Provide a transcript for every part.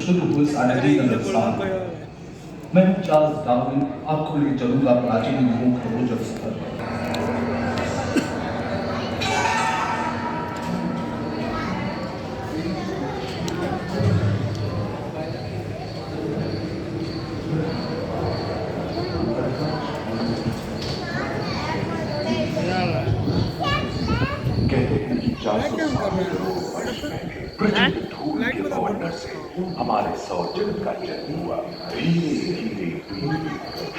शुरू हुई अनदीन मैं चार्ल्स डार्विन आपको ले चलूंगा प्राचीन युगों के रोचक सफर पर। कहते हैं कि 400 साल वर्ष पहले प्रचंड धूल के बवंडर से हमारे सौर जगत का जन्म हुआ। धीरे धीरे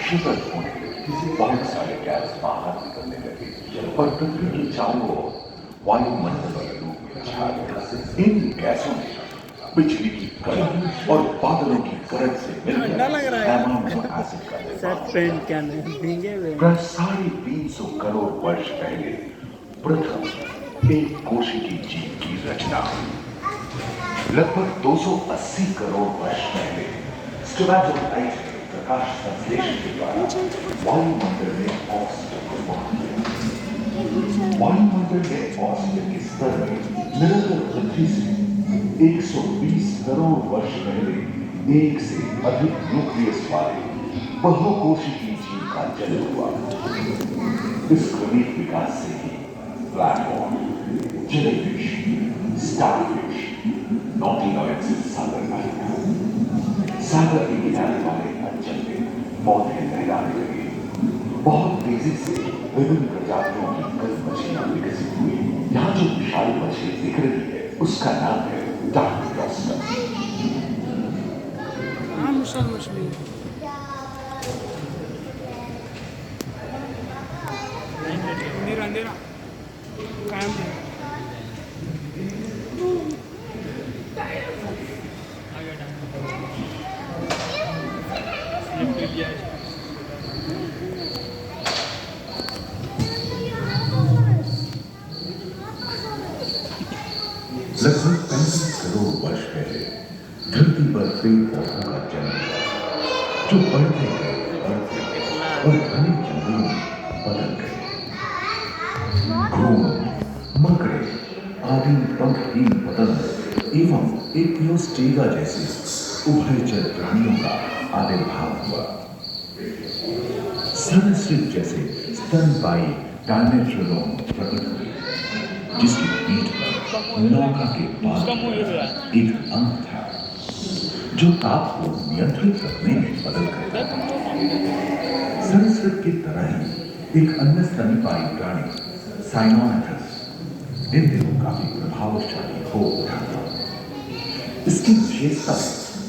शीतल होने लगी, बहुत सारे गैस बाहर निकलने लगे और पृथ्वी के चारों ओर वायुमंडल के रूप में छा गया। इन गैसों ने बिजली की करंट और बादलों की गरज से मिलकर एमोनियम एसिड का निर्माण। प्राय 350 करोड़ वर्ष पहले प्रथम एक कोशिकीय जीव की रचना हुई। लगभग 280 करोड़ वर्ष पहले स्टोमेटोलाइट ने प्रकाश संश्लेषण के द्वारा वायुमंडल में ऑक्सीजन को बांध दिया। वायुमंडल में ऑक्सीजन के स्तर में निरंतर वृद्धि से 120 करोड़ वर्ष पहले एक से अधिक न्यूक्लियस वाले बहुकोशिकीय जीव का जन्म हुआ। इस क्रमिक विकास से ही प्लैटफॉर्म, जेलीफिश, स्टारफिश, नॉटिनॉइड से सागर लाया। सागर के किनारे वाले अंचल में पौधे लहराने लगे। बहुत तेजी से विभिन्न प्रजातियों की कई मछलियां विकसित हुई। यहाँ जो विशाल मछली दिख रही है उसका नाम है डार्क लॉबस्टर। मछली अंधेरा कायम है। लगभग 35 करोड़ वर्ष पहले धरती पर पेड़ पौधों का जन्म हुआ जो बढ़ते गए और घने जंगलों में बदल गए। घूम, मकड़े आदि पंखहीन पतंग एवं एपियोस्टेगा जैसे उभयचर प्राणियों का आविर्भाव हुआ। सरीसृप जैसे स्तनपायी डायमेट्रोडोन प्रकट हुए जिसकी पीठ पर नौका के बाद एक अंक था जो ताप को नियंत्रित रखने में मदद करता था। सरीसृप की तरह ही एक अन्य स्तनपायी प्राणी साइनोमेट्रस इन दिनों काफी प्रभावशाली हो उठा था। इसकी विशेषता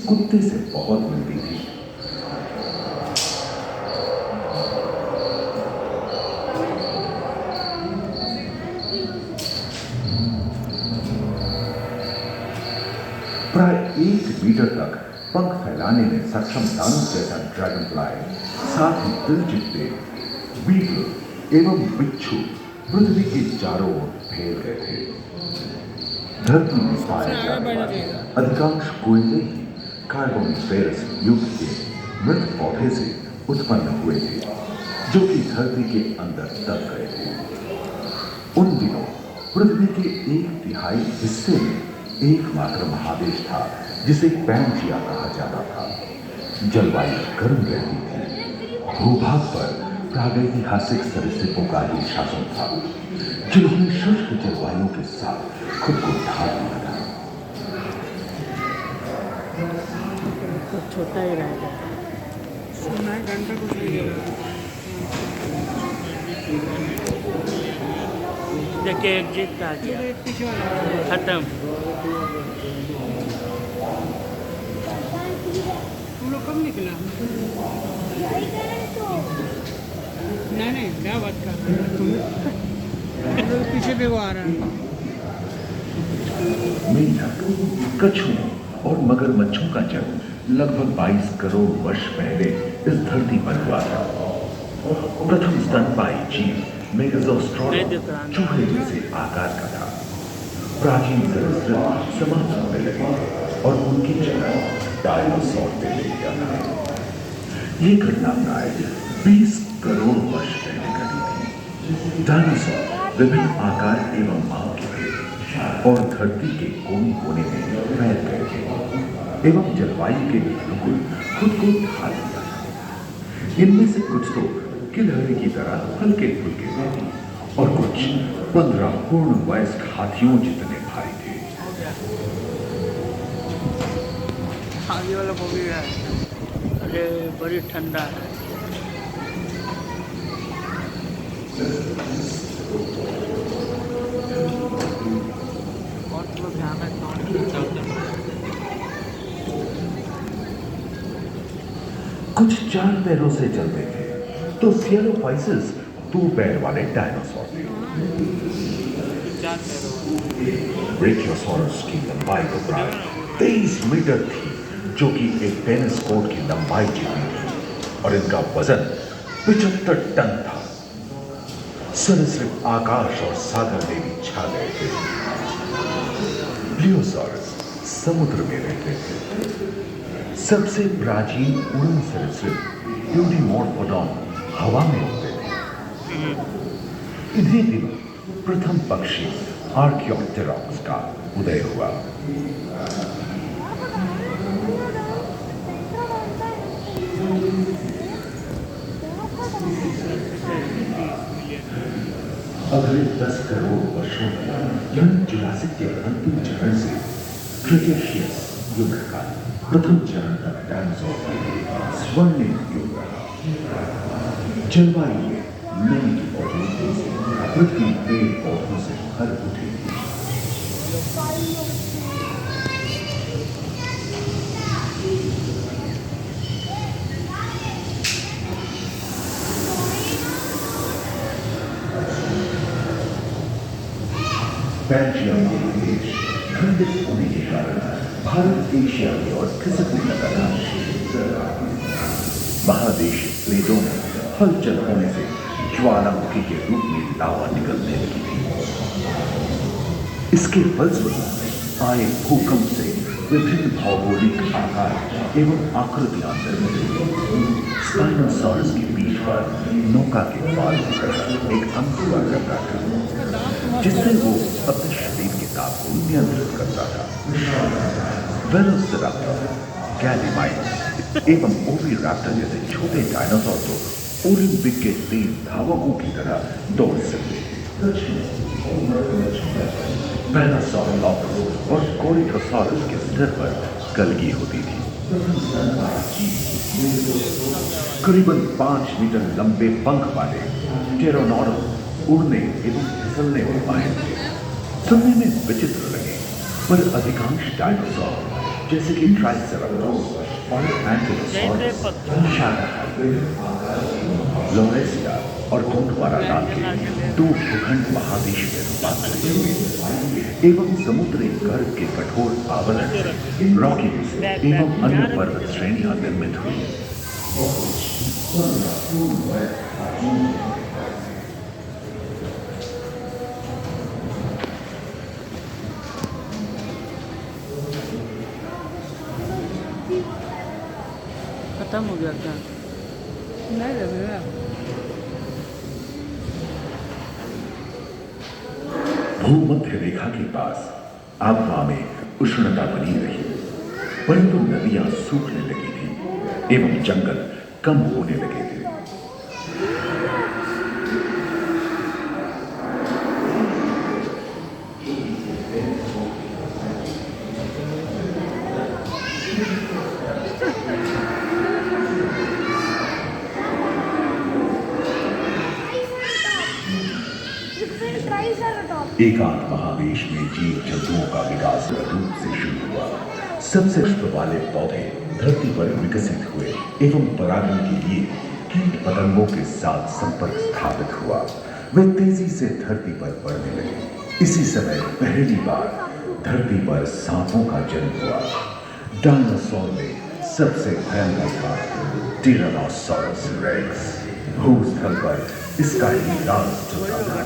कुत्ते से बहुत मिलती थी। प्राय 1 मीटर तक पंख फैलाने में सक्षम दानव जैसा ड्रैगन फ्लाई, साथ ही दिलचिट्टे, बीटल एवं बिच्छू पृथ्वी के चारों ओर फैल गए थे। धरती में पाए जाने वाले अधिकांश कोयले ही कार्बोनिफेरस युग के मृत पौधे से उत्पन्न हुए थे जो कि धरती के अंदर दब गए थे। उन दिनों पृथ्वी के 1/3 हिस्से में एकमात्र महादेश था जिसे पैंजिया कहा जाता था। जलवायु गर्म रहती थी। भूभाग पर प्रागैतिहासिक सरीसृपों का ही शासन था जिन्होंने शुष्क जलवायु के साथ खुद को ढाल लिया था। छोटा ही रहेगा। घंटा कुछ नहीं देखिए एग्जिट का खत्म। तुम लोग कब निकला? नहीं क्या बात कर पीछे पे वो आ रहा है। मेंढक, कछुओं और मगरमच्छों का जन्म लगभग 22 करोड़ वर्ष पहले इस धरती पर हुआ था। प्रथम स्तनपायी जीव मेगाज़ोस्ट्रोडन चूहे जैसे आकार का था। प्राचीन सरीसृप समाप्त होने लगे और उनकी जगह डायनासोर ने ले लिया था। ये घटना प्राय 20 करोड़ वर्ष पहले घटी थी। डायनासोर विभिन्न आकार एवं मांग के थे और धरती के कोने कोने में फैल गए थे। एवं जलवायु के अनुकूल खुद को ढाल लिया। इनमें से कुछ तो गिलहरी की तरह हल्के फुल्के थे और कुछ 15 पूर्ण वयस्क हाथियों जितने भारी थे। आगे वाला मूवी है, अरे बड़ी ठंडा है। बहुत लोग यहाँ पे कुछ 4 पैरों से चलते थे तो स्केलोपाइसेस 2 पैर वाले डायनासोर थे। ब्रेकियोसॉरस की लंबाई तो प्राय 23 मीटर थी, जो कि एक टेनिस कोर्ट की लंबाई जितनी थी, और इनका वजन 75 टन था। सरीसृप आकाश और सागर में भी छा गए थे। प्लियोसॉरस समुद्र में रहते थे। सबसे प्राचीन उड़न सरीसृप यूडीमोरफोडॉन हवा में उड़ते थे। इन्हीं दिनों प्रथम पक्षी आर्कियोप्टेरॉक्स का उदय हुआ। अगले 10 करोड़ वर्षों में यानी जुरासिक के अंतिम चरण से क्रिटेशियस युग का प्रथम चरण तक डायनासोर का स्वर्णिम युग रहा। जलवायु में नई की मौजूदगी से पृथ्वी पेड़ पौधों से भर उठी। पेल्जियम देश खंडित होने के कारण भारत एशिया की ओर खिसकने लगा था। महादेशी प्लेटों में हलचल होने से ज्वालामुखी के रूप में लावा निकलने लगी थी। इसके फलस्वरूप आए भूकंप से विभिन्न भौगोलिक आकार एवं आकृतियां निर्मित हुई। स्पाइनोसॉरस की पीठ पर नौका के बाल होकर एक अंक हुआ करता था, जिससे वो अपने शरीर के ताप को नियंत्रित करता था। वेलोसिराप्टर, गैलीमाइट्स एवं ओविराप्टर जैसे छोटे डायनासोर तो ओलंपिक के तेज धावकों की तरह दौड़ सकते थे। पैरासॉरोलॉपस और कोरिथोसॉरस के सिर पर कलगी होती थी। करीबन 5 मीटर लंबे पंख वाले टेरोनॉडस उड़ने एवं फिसलने में माहिर थे। सुनने में विचित्र लगे, पर अधिकांश डायनासोर जैसे कि ट्राइसेराटोप्स और एंकिलोसॉरस शाकाहारी, लोरेसिया और गोंडवाना नाम के 2 भूखंड महादेश में रूपांतरित हुए एवं समुद्री गर्भ के कठोर आवरण से रॉकीज एवं अन्य पर्वत श्रेणियां निर्मित हुई। खत्म हो गया क्या? नहीं लगेगा। भूमध्य रेखा के पास आबहवा में उष्णता बनी रही, परंतु नदियां सूखने लगी थी एवं जंगल कम होने लगे थे। एकांत महादेश में जीव जंतुओं का विकास रूप से शुरू हुआ। सबसे पुष्प वाले पौधे धरती पर विकसित हुए एवं परागण के लिए कीट पतंगों के साथ संपर्क स्थापित हुआ। वे तेजी से धरती पर बढ़ने लगे। इसी समय पहली बार धरती पर सांपों का जन्म हुआ। डायनासोर में सबसे भयंकर था टिरानोसॉरस रेक्स। भूस्थल पर इसका ही राज चलता था।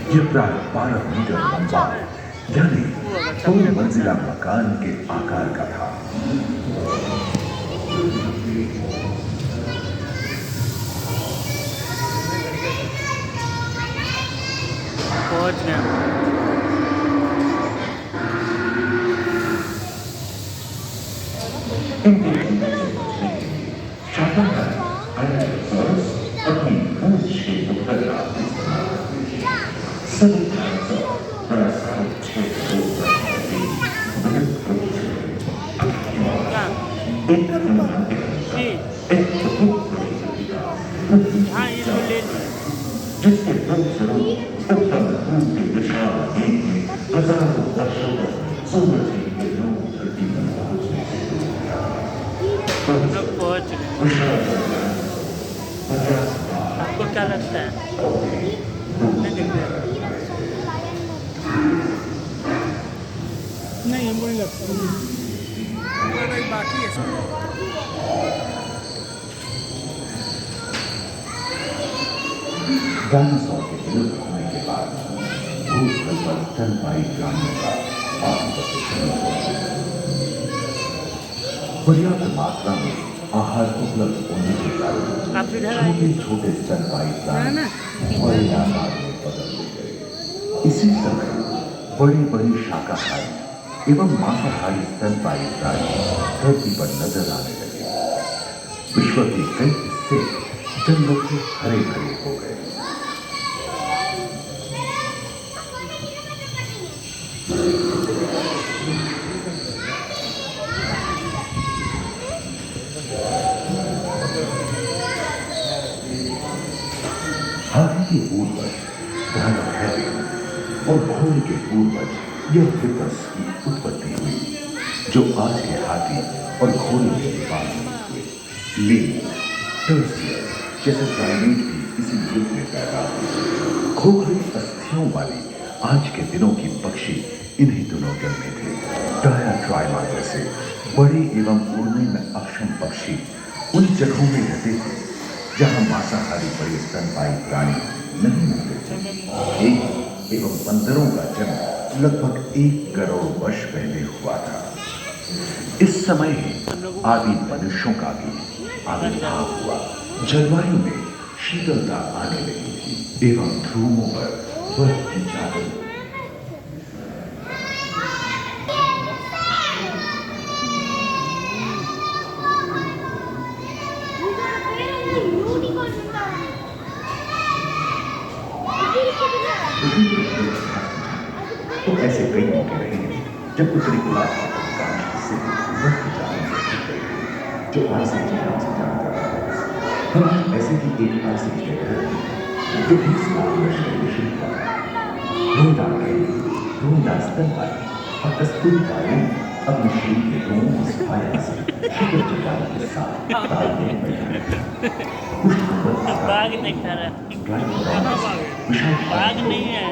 यह प्राय 12 मीटर लंबा यानी 2 मंजिला मकान के आकार का था। पहुंच गया। इनके भीतर से बचने के लिए शाकाहार डायनासोरस अपनी पूंछ के उपद्रव का इस्तेमाल करते हैं। सभी डायनासोर दरअसल 6 हाँ ये तो ले ली। जिसके फलस्वरूप उत्तर ध्रुव के विशाल द्वीप में हजारों वर्षों तक सूरज की किरणों धरती पर पहुंचने से रोक गया। अब पहुँच गए। विशाल आपको क्या लगता है? नहीं दिख रहा। नहीं हमको नहीं लगता। बाकी है। डायनासोर के विलुप्त होने के बाद भूतल पर स्तनपायी प्राणियों का आधिपत्य शुरू हो गया। पर्याप्त मात्रा में आहार उपलब्ध होने के कारण छोटे छोटे स्तनपायी प्राणी बड़े आकार में बदल गए। इसी समय बड़े बड़े शाकाहारी एवं मांसाहारी स्तनपायी प्राणी धरती पर नजर आने लगे। विश्व के कई हिस्से जंगल से हरे भरे हो गए। हाथी के पूर्वज धनहरी और घोड़े के पूर्वज यह हिप्पस की उत्पत्ति हुई, जो आज के हाथी और घोड़े के बाद हुए। लील, टर्सियस जैसे प्राइमेट भी इसी युग में पैदा हुए। खोखली अस्थियों वाली आज के दिनों की पक्षी इन्हीं दिनों जन्मे थे। डायाट्राइमा जैसे बड़े एवं उड़ने में अक्षम पक्षी उन जगहों में रहते थे जहां मांसाहारी बड़े स्तनपायी प्राणी नहीं मिलते थे। एक एवं बंदरों का जन्म लगभग 1 करोड़ वर्ष पहले हुआ था। इस समय ही आदि मनुष्यों का भी आविर्भाव हुआ। जलवायु में शीतलता आने लगी थी एवं ध्रुवों पर बर्फ की चादर तो ऐसे कई मौके रहे हैं जब उत्तरी गोलार्ध के अधिकांश हिस्से बर्फ की चादर से ढक गए थे, जो आइसएज के नाम से जाना जाता है। हम ऐसे ही एक आइसएज के तहत जो 20 लाख वर्ष पहले शुरू हुआ। रोहिंदा स्तनपायी और कस्तूरबाएं अपने शरीर के रोमों की सफाई से शिखर चट्टानों के साथ तालमेल में बैठे। बाघ नहीं खा रहा। बाघ नहीं है।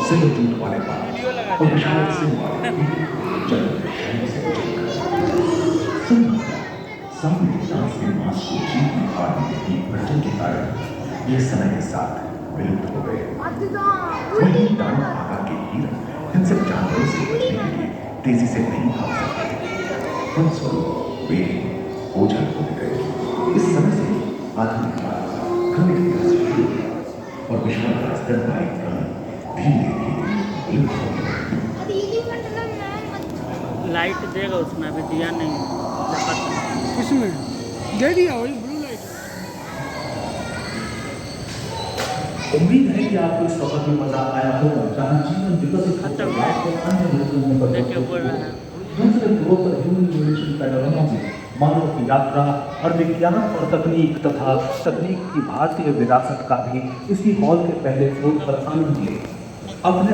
सिंह वाले बाघ और विशाल सिंह वाले जंगल के शहर से सामने दांत के मांस को जीव में फाड़ने के लिए बढ़ने के कारण ये समय के साथ विलुप्त हो गए। वहीं दानव आकार के हिरण हिंसक जानवरों से बचने के लिए तेजी से नहीं भाग सकते, फलस्वरूप वे ओझल हो गए। इस समय से आधुनिक काल क्रमिक विकास शुरू हुआ और विश्व का स्तनपायी प्राणी धीरे धीरे विलुप्त हो गए। लाइट देगा उसमें, अभी दिया नहीं। किसमें दे दिया? वही ब्लू लाइट। उम्मीद है कि आपको इस सफर में मजा आया होगा, जहां जीवन विकसित खत्म होता है और अन्य लोगों में देखिए बोल रहा है। दूसरे ग्रहों पर ह्यूमन इवोल्यूशन पैनोरामा में मानव की यात्रा और विज्ञान और तकनीक तथा तकनीक की भारतीय विरासत का भी इसी हॉल के पहले फ्लोर पर आनंद लिए। अपने